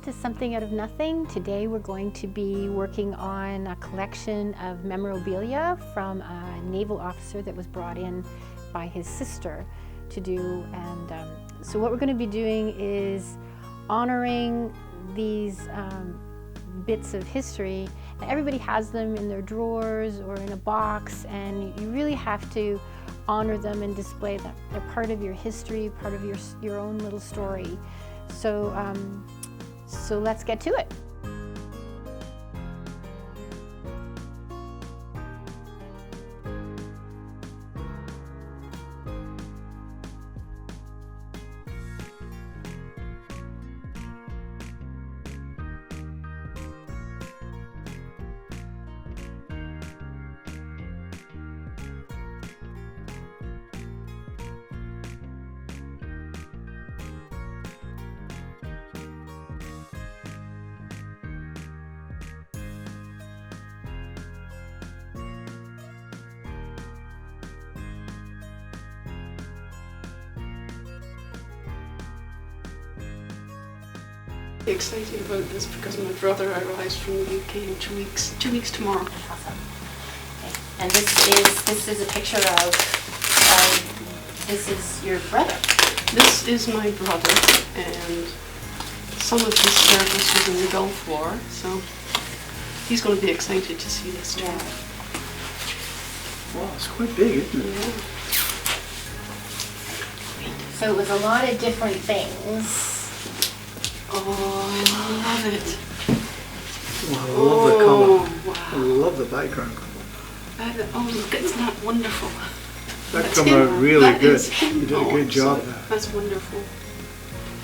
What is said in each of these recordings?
to Something Out of Nothing. Today we're going to be working on a collection of memorabilia from a naval officer that was brought in by his sister to do. And so what we're going to be doing is honoring these bits of history. And everybody has them in their drawers or in a box, and you really have to honor them and display them. They're part of your history, part of your own little story. So let's get to it. Excited about this because my brother arrives from the UK in 2 weeks. 2 weeks tomorrow. Awesome. Okay. And this is a picture of this is your brother. This is my brother, and some of his service was in the Gulf War, so he's going to be excited to see this too. Yeah. Wow, it's quite big, isn't it? Yeah. So it was a lot of different things. Oh, I love it. Wow, I love the colour. Wow. I love the background. Oh, look, isn't that wonderful? That That's come him. out really That good. is him. You did a Oh, good job so there. That's wonderful.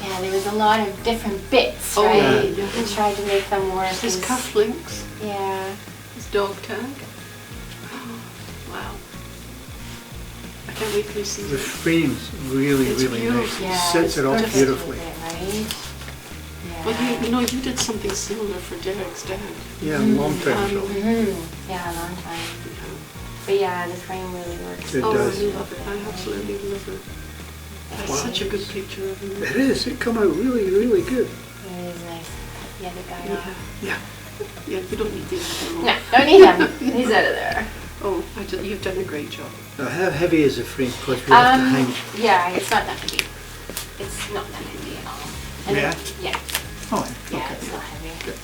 Yeah, there was a lot of different bits, Oh, right? yeah. We tried to make them work. His cufflinks, Yeah. his dog tag. Wow. I can't wait till you see The it. frame's really, It's really beautiful. nice. Yeah, It sets it's it off perfect beautifully. with it, right? Yeah. Well, you did something similar for Derek's dad. Yeah, long time ago. Yeah, a long time. But yeah, the frame really works. It Oh, does. I love it. I absolutely love it. That's Wow. such a good picture of him. It is. It come out really, really good. It is nice. The other guy Yeah. off. Yeah. Yeah, you don't need these anymore. No, don't need him. He's out of there. Oh, you've done a great job. Now, how heavy is the frame? Because we have to hang. Yeah, it's not that heavy. It's not that heavy at all. And Yeah? Yeah. Oh, Yeah, okay. it's not heavy. Good.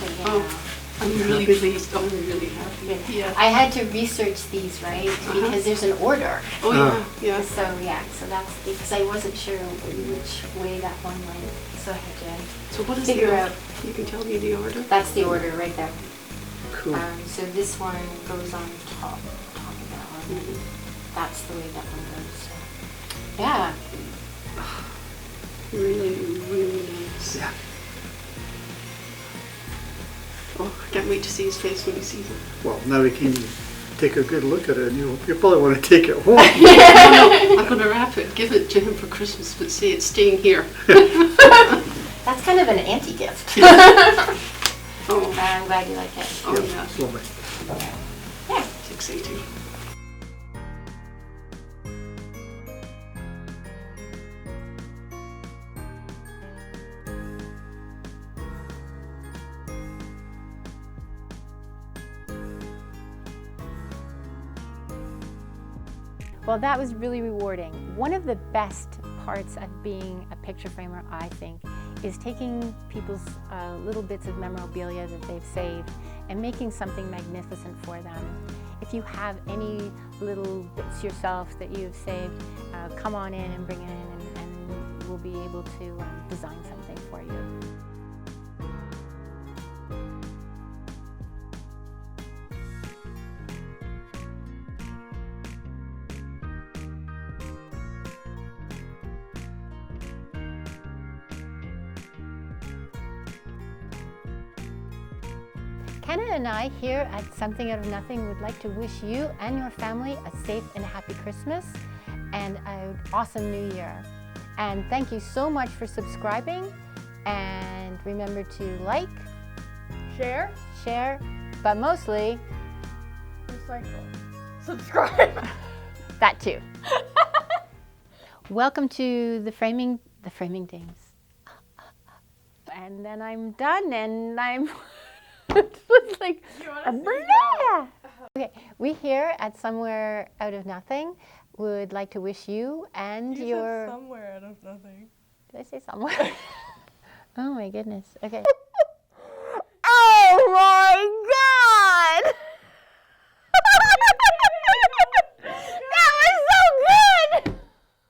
Oh, But yeah. I'm really happy? pleased. I'm really happy. Yeah. I had to research these, right? Because there's an order. Oh, yeah, yeah. So yeah, so that's because I wasn't sure which way that one went. So I had So what to is figure the out. You can tell me the order? That's the order right there. Cool. So this one goes on top of that one. Mhm. That's the way that one goes. So. Yeah. Really, really nice. Yeah. Oh, I can't wait to see his face when he sees it. Well, now we can take a good look at it, and you'll probably want to take it home. Oh, no, I'm going to wrap it, give it to him for Christmas, but say it's staying here. That's kind of an anti-gift. Oh, I'm glad you like it. oh Yeah, yeah, it's lovely. Yeah. it's exciting. Well, that was really rewarding. One of the best parts of being a picture framer, I think, is taking people's little bits of memorabilia that they've saved and making something magnificent for them. If you have any little bits yourself that you've saved, come on in and bring it in, and we'll be able to design something for you. Kenna and I here at Something Out of Nothing would like to wish you and your family a safe and happy Christmas and an awesome New Year. And thank you so much for subscribing, and remember to like, Share, but mostly recycle, subscribe. that too. Welcome to the framing days. And and then I'm done, and I'm it's like You wanna see blah. Okay, we here at Somewhere Out of Nothing would like to wish you and You your said somewhere out of nothing. did I say somewhere? Oh my goodness. Okay.